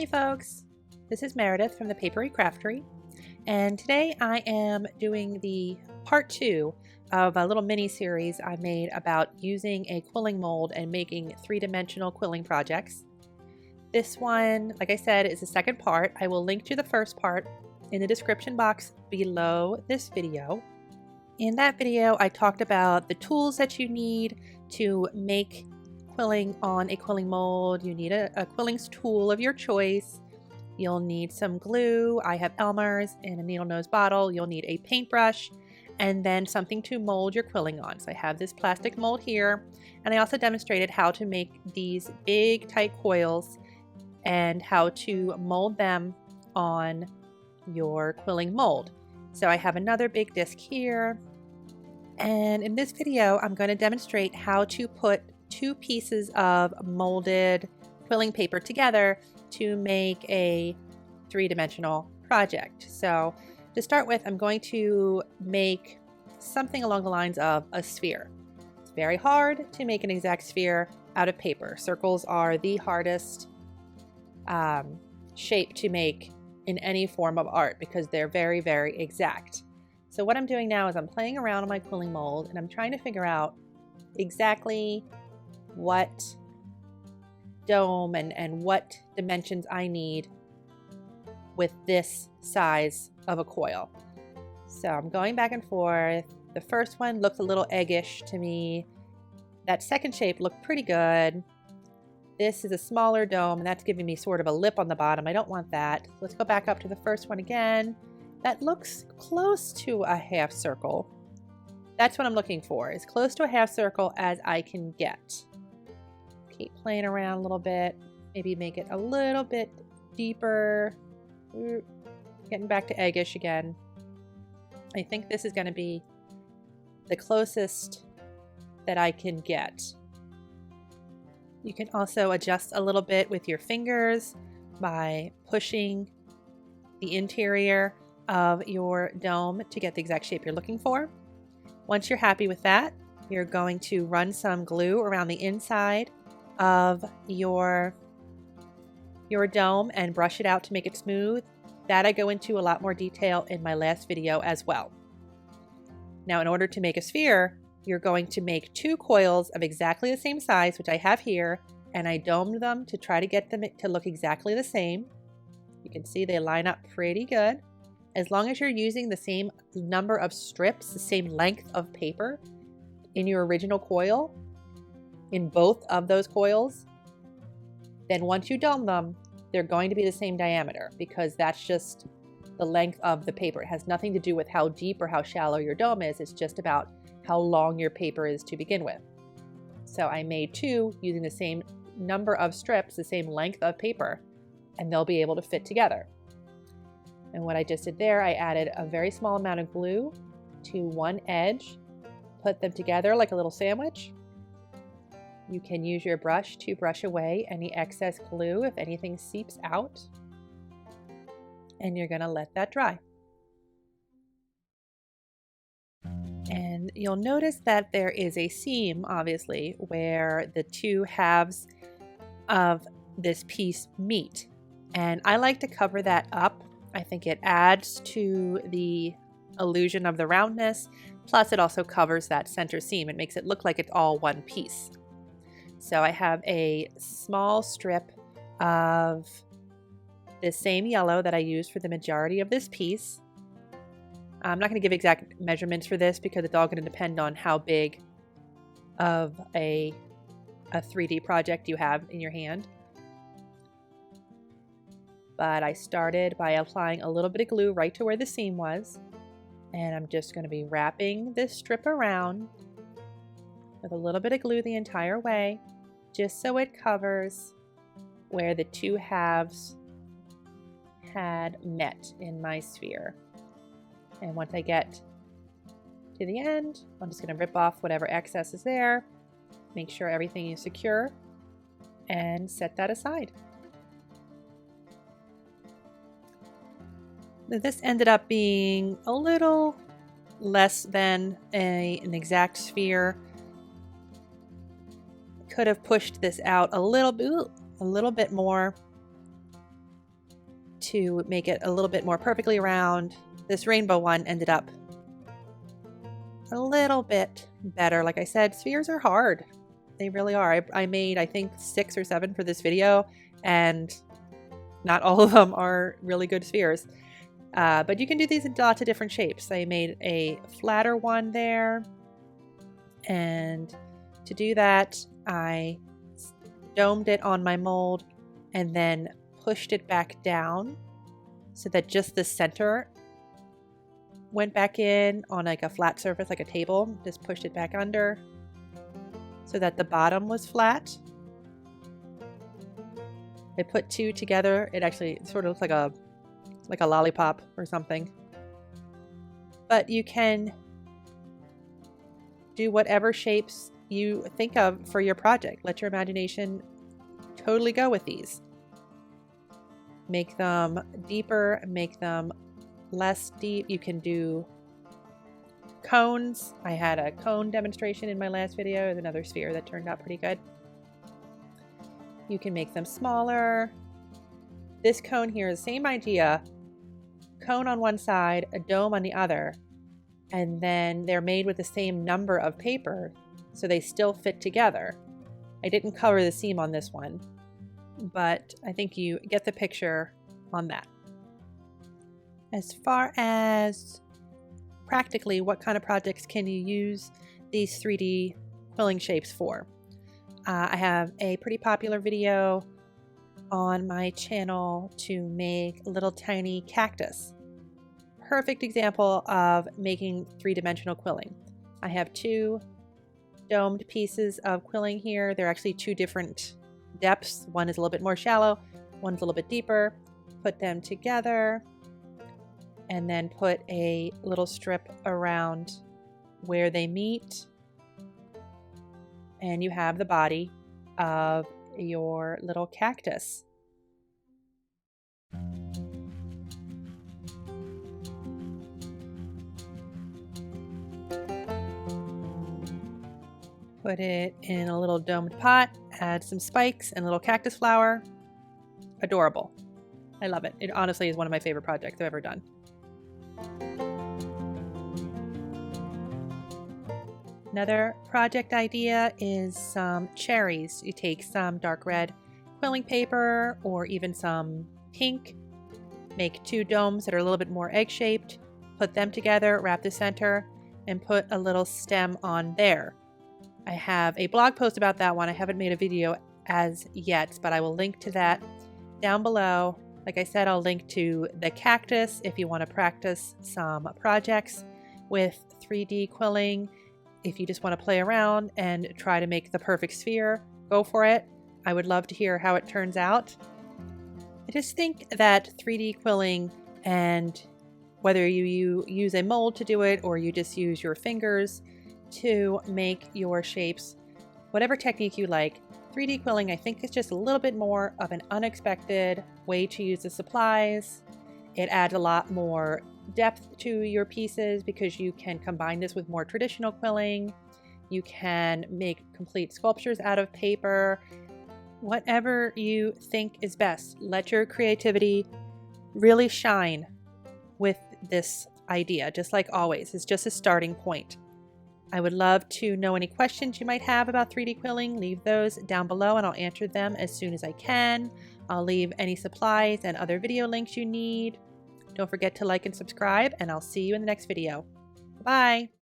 Hey folks, this is Meredith from the Papery Craftery, and today I am doing the part 2 of a little mini series I made about using a quilling mold and making three-dimensional quilling projects. This one, like I said, is the second part. I will link to the first part in the description box below this video. In that video, I talked about the tools that you need to make quilling on a quilling mold. You need a quilling's tool of your choice. You'll need some glue. I have Elmer's in a needle nose bottle. You'll need a paintbrush and then something to mold your quilling on. So I have this plastic mold here, and I also demonstrated how to make these big tight coils and how to mold them on your quilling mold. So I have another big disc here, and in this video I'm going to demonstrate how to put two pieces of molded quilling paper together to make a three-dimensional project. So to start with, I'm going to make something along the lines of a sphere. It's very hard to make an exact sphere out of paper. Circles are the hardest shape to make in any form of art because they're very, very exact. So what I'm doing now is I'm playing around on my quilling mold and I'm trying to figure out exactly what dome and what dimensions I need with this size of a coil. So I'm going back and forth. The first one looks a little eggish to me. That second shape looked pretty good. This is a smaller dome and that's giving me sort of a lip on the bottom. I don't want that. Let's go back up to the first one again. That looks close to a half circle. That's what I'm looking for, as close to a half circle as I can get. Keep playing around a little bit, maybe make it a little bit deeper. Getting back to eggish again. I think this is going to be the closest that I can get. You can also adjust a little bit with your fingers by pushing the interior of your dome to get the exact shape you're looking for. Once you're happy with that, you're going to run some glue around the inside of your dome and brush it out to make it smooth. That I go into a lot more detail in my last video as well. Now, in order to make a sphere, you're going to make two coils of exactly the same size, which I have here, and I domed them to try to get them to look exactly the same. You can see they line up pretty good. As long as you're using the same number of strips, the same length of paper in your original coil, in both of those coils, then once you dome them, they're going to be the same diameter because that's just the length of the paper. It has nothing to do with how deep or how shallow your dome is. It's just about how long your paper is to begin with. So I made two using the same number of strips, the same length of paper, and they'll be able to fit together. And what I just did there, I added a very small amount of glue to one edge, put them together like a little sandwich. You can use your brush to brush away any excess glue if anything seeps out. And you're going to let that dry. And you'll notice that there is a seam, obviously, where the two halves of this piece meet. And I like to cover that up. I think it adds to the illusion of the roundness. Plus, it also covers that center seam. It makes it look like it's all one piece. So I have a small strip of the same yellow that I used for the majority of this piece. I'm not going to give exact measurements for this because it's all going to depend on how big of a 3D project you have in your hand. But I started by applying a little bit of glue right to where the seam was. And I'm just going to be wrapping this strip around with a little bit of glue the entire way, just so it covers where the two halves had met in my sphere. And once I get to the end, I'm just going to rip off whatever excess is there, make sure everything is secure, and set that aside. This ended up being a little less than an exact sphere. Could have pushed this out a little bit more, to make it a little bit more perfectly round. This rainbow one ended up a little bit better. Like I said, spheres are hard. They really are. I made, I think, 6 or 7 for this video, and not all of them are really good spheres. But you can do these in lots of different shapes. I made a flatter one there, and to do that, I domed it on my mold and then pushed it back down so that just the center went back in on like a flat surface, like a table. Just pushed it back under so that the bottom was flat. I put 2 together. It actually sort of looks like a lollipop or something. But you can do whatever shapes you think of for your project. Let your imagination totally go with these. Make them deeper, make them less deep. You can do cones. I had a cone demonstration in my last video. There's another sphere that turned out pretty good. You can make them smaller. This cone here is the same idea. Cone on one side, a dome on the other, and then they're made with the same number of paper, so they still fit together. I didn't cover the seam on this one, but I think you get the picture on that. As far as practically what kind of projects can you use these 3D quilling shapes for? I have a pretty popular video on my channel to make a little tiny cactus. Perfect example of making 3-dimensional quilling. I have 2 domed pieces of quilling here. They're actually 2 different depths. One is a little bit more shallow, one's a little bit deeper. Put them together and then put a little strip around where they meet. And you have the body of your little cactus. Put it in a little domed pot, add some spikes and a little cactus flower. Adorable. I love it. It honestly is one of my favorite projects I've ever done. Another project idea is some cherries. You take some dark red quilling paper or even some pink, make 2 domes that are a little bit more egg-shaped, put them together, wrap the center, and put a little stem on there. I have a blog post about that one. I haven't made a video as yet, but I will link to that down below. Like I said, I'll link to the cactus if you want to practice some projects with 3D quilling. If you just want to play around and try to make the perfect sphere, go for it. I would love to hear how it turns out. I just think that 3D quilling, and whether you use a mold to do it or you just use your fingers to make your shapes, whatever technique you like, 3D quilling I think is just a little bit more of an unexpected way to use the supplies. It adds a lot more depth to your pieces because you can combine this with more traditional quilling. You can make complete sculptures out of paper. Whatever you think is best. Let your creativity really shine with this idea. Just like always, it's just a starting point. I would love to know any questions you might have about 3D quilling. Leave those down below and I'll answer them as soon as I can. I'll leave any supplies and other video links you need. Don't forget to like and subscribe, and I'll see you in the next video. Bye!